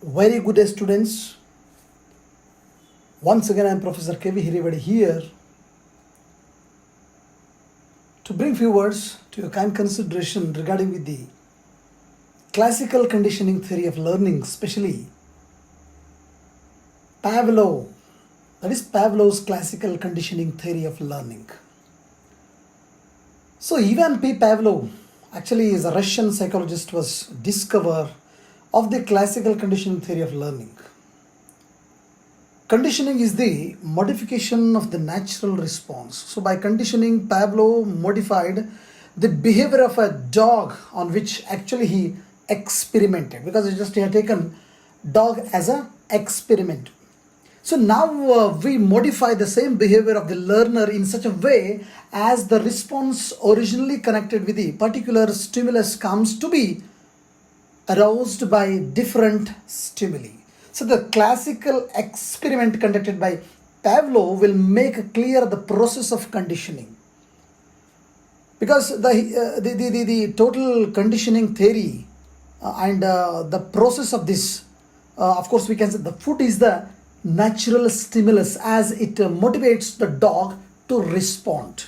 Very good day, students. Once again, I am Professor KVH here to bring few words to your kind consideration regarding with the classical conditioning theory of learning, especially Pavlov, that is Pavlov's classical conditioning theory of learning. So Ivan P. Pavlov actually is a Russian psychologist, was discoverer of the classical conditioning theory of learning. Conditioning is the modification of the natural response. So by conditioning, Pavlov modified the behavior of a dog on which actually he experimented, because he had taken dog as an experiment. So now we modify the same behavior of the learner in such a way as the response originally connected with the particular stimulus comes to be aroused by different stimuli. So the classical experiment conducted by Pavlov will make clear the process of conditioning. Because the total conditioning theory and the process of this, of course we can say the food is the natural stimulus as it motivates the dog to respond.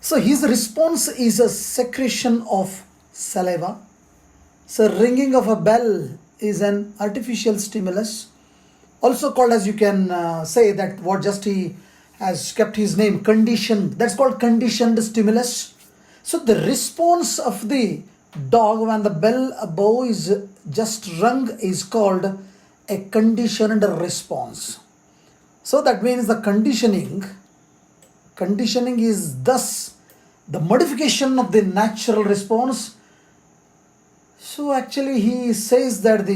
So his response is a secretion of saliva. So ringing of a bell is an artificial stimulus, also called, as you can say that what just he has kept his name, conditioned, that's called conditioned stimulus. So the response of the dog when the bell above is just rung is called a conditioned response. So that means the conditioning is thus the modification of the natural response. So actually he says that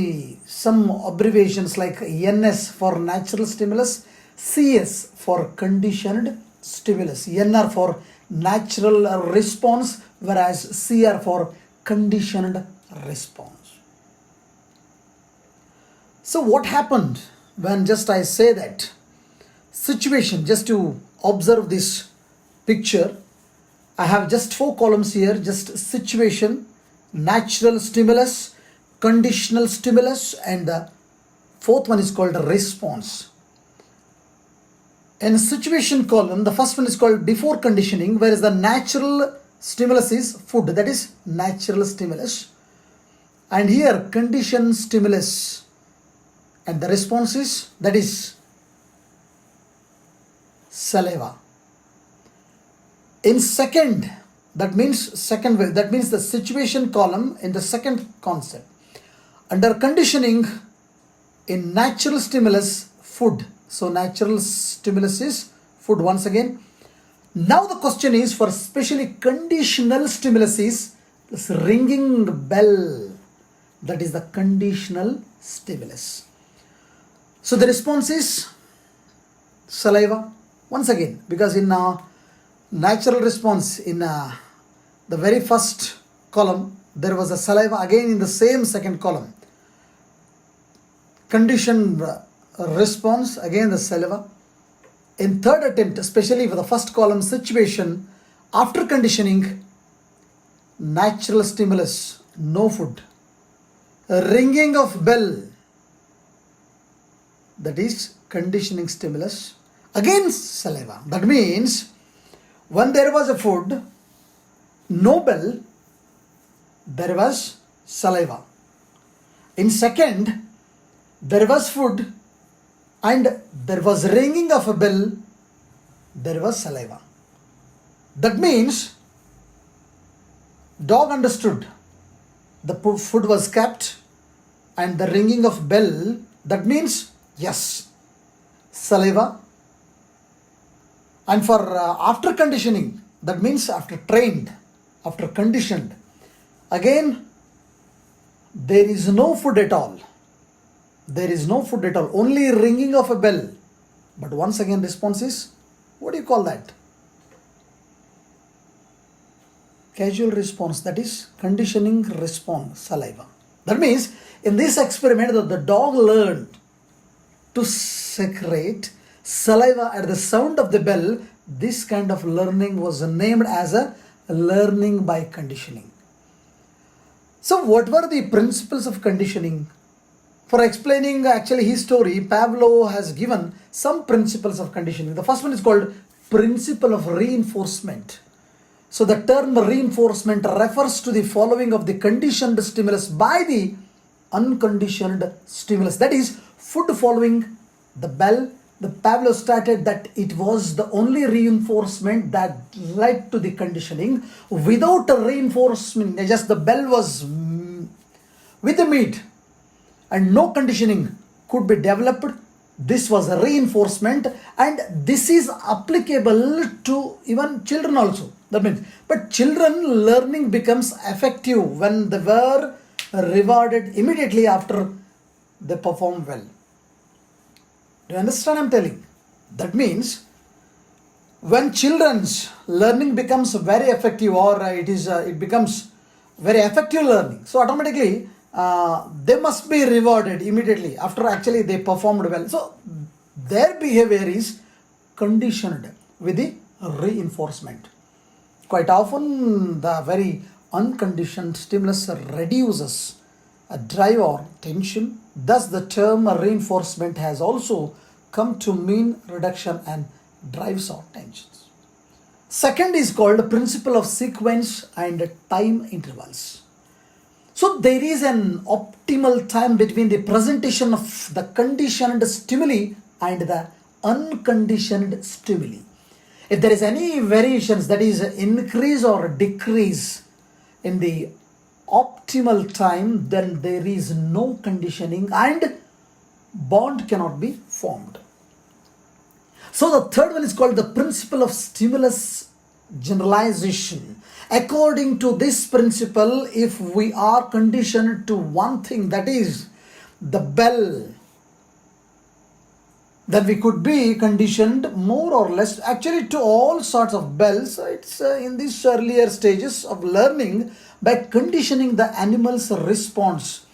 some abbreviations like NS for natural stimulus, CS for conditioned stimulus, NR for natural response, whereas CR for conditioned response. So what happened when just I say that situation, just to observe this picture, I have just 4 columns here, just situation, natural stimulus, conditional stimulus, and the 4th one is called response. In situation column, the first one is called before conditioning, whereas the natural stimulus is food, that is natural stimulus. And here conditioned stimulus, and the response is, that is saliva. In second, that means the situation column in the second concept. Under conditioning, in natural stimulus, food. So natural stimulus is food once again. Now the question is for especially conditional stimulus is this ringing bell. That is the conditional stimulus. So the response is saliva once again, because in natural response in the very first column there was a saliva, again in the same second column conditioned response, again the saliva. In third attempt, especially for the first column situation, after conditioning, natural stimulus, no food, ringing of bell, that is conditioning stimulus, again saliva. That means when there was a food, no bell, there was saliva. In second, there was food and there was ringing of a bell, there was saliva. That means dog understood the food was kept and the ringing of bell, that means yes, saliva. And for after conditioning, that means after trained, after conditioned, again there is no food at all. There is no food at all, only ringing of a bell. But once again response is, what do you call that? Casual response, that is conditioning response, saliva. That means in this experiment the dog learned to secrete saliva at the sound of the bell. This kind of learning was named as a learning by conditioning. So what were the principles of conditioning? For explaining actually his story, Pavlov has given some principles of conditioning. The first one is called principle of reinforcement. So the term reinforcement refers to the following of the conditioned stimulus by the unconditioned stimulus. That is, food following the bell. The Pavlov stated that it was the only reinforcement that led to the conditioning. Without a reinforcement, just the bell was with the meat and no conditioning could be developed. This was a reinforcement, and this is applicable to even children also. That means, but children learning becomes effective when they were rewarded immediately after they perform well. Do you understand I'm telling? That means when children's learning becomes very effective, or it becomes very effective learning, so automatically they must be rewarded immediately after actually they performed well. So their behavior is conditioned with the reinforcement. Quite often the very unconditioned stimulus reduces a drive or tension. Thus the term reinforcement has also come to mean reduction and drives or tensions. Second is called principle of sequence and time intervals. So there is an optimal time between the presentation of the conditioned stimuli and the unconditioned stimuli. If there is any variations, that is increase or decrease in the optimal time, then there is no conditioning and bond cannot be formed. So the third one is called the principle of stimulus generalization. According to this principle, if we are conditioned to one thing, that is the bell, then we could be conditioned more or less actually to all sorts of bells. It's in these earlier stages of learning by conditioning the animal's response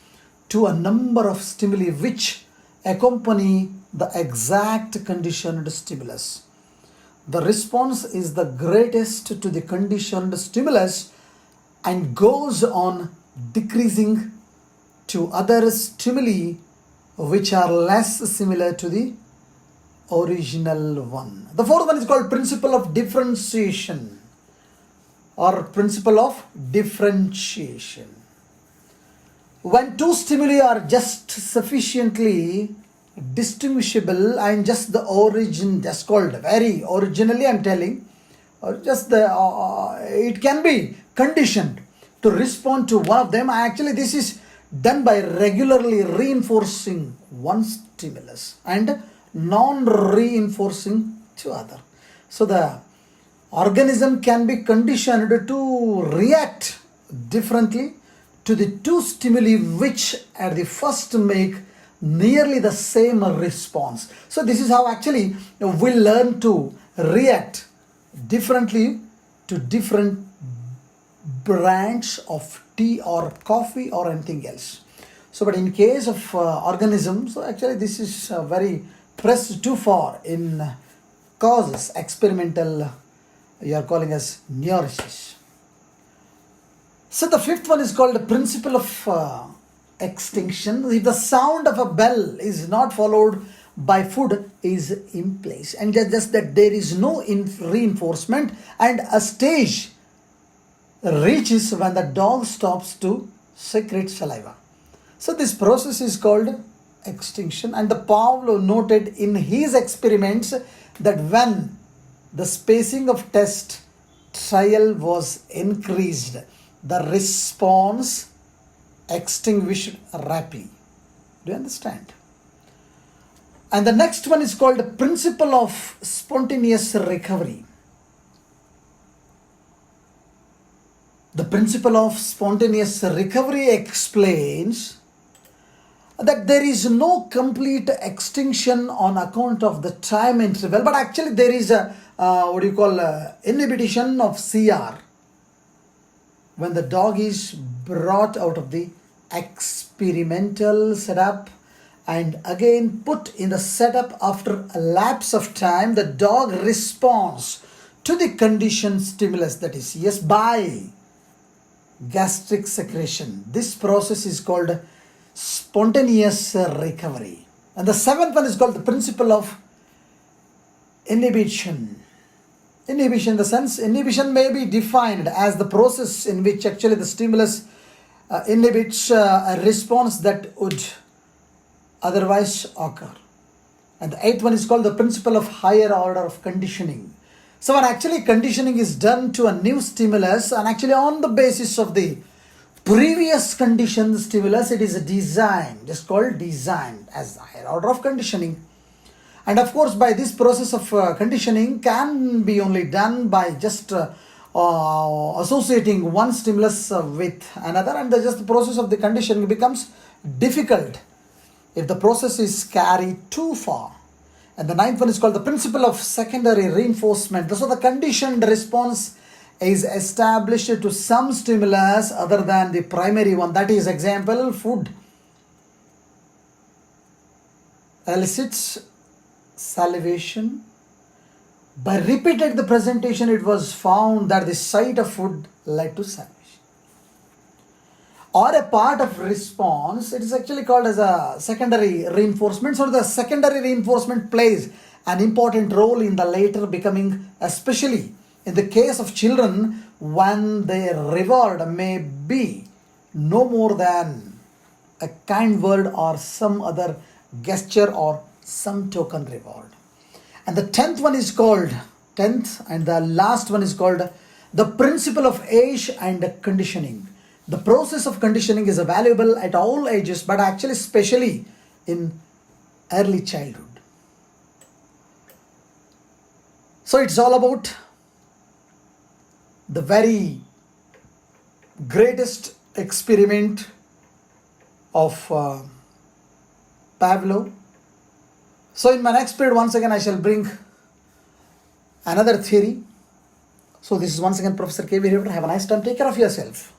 to a number of stimuli which accompany the exact conditioned stimulus. The response is the greatest to the conditioned stimulus and goes on decreasing to other stimuli which are less similar to the original one. The fourth one is called principle of differentiation or principle of differentiation. When two stimuli are just sufficiently distinguishable and just the origin, just called very originally I'm telling, or just the it can be conditioned to respond to one of them. Actually this is done by regularly reinforcing one stimulus and non-reinforcing to other. So the organism can be conditioned to react differently to the two stimuli which at the first make nearly the same response. So this is how actually we learn to react differently to different brands of tea or coffee or anything else. So but in case of organisms, so actually this is very pressed too far in causes experimental, you are calling as neurosis. So the fifth one is called the principle of extinction. If the sound of a bell is not followed by food is in place, and just that there is no reinforcement and a stage reaches when the dog stops to secrete saliva. So this process is called extinction, and the Pavlov noted in his experiments that when the spacing of test trial was increased, the response extinguished rapidly. Do you understand? And the next one is called the principle of spontaneous recovery. The principle of spontaneous recovery explains that there is no complete extinction on account of the time interval, but actually there is a inhibition of CR when the dog is brought out of the experimental setup and again put in the setup. After a lapse of time, the dog responds to the conditioned stimulus, that is yes, by gastric secretion. This process is called spontaneous recovery. And the seventh one is called the principle of inhibition. Inhibition, in the sense, inhibition may be defined as the process in which actually the stimulus inhibits a response that would otherwise occur. And the eighth one is called the principle of higher order of conditioning. So when actually conditioning is done to a new stimulus, and actually on the basis of the previous conditioned stimulus, it is a design, just called design as higher order of conditioning. And of course, by this process of conditioning can be only done by just associating one stimulus with another, and just the process of the conditioning becomes difficult if the process is carried too far. And the ninth one is called the principle of secondary reinforcement. So the conditioned response is established to some stimulus other than the primary one. That is, example, food elicits salivation. By repeated the presentation, it was found that the sight of food led to salivation. Or a part of response, it is actually called as a secondary reinforcement. So the secondary reinforcement plays an important role in the later becoming, especially in the case of children, when their reward may be no more than a kind word or some other gesture or some token reward. And the 10th one is called, 10th and the last one is called the principle of age and conditioning. The process of conditioning is valuable at all ages, but actually especially in early childhood. So it's all about the very greatest experiment of Pavlov. So in my next period, once again, I shall bring another theory. So this is once again Professor KVH. Have a nice time. Take care of yourself.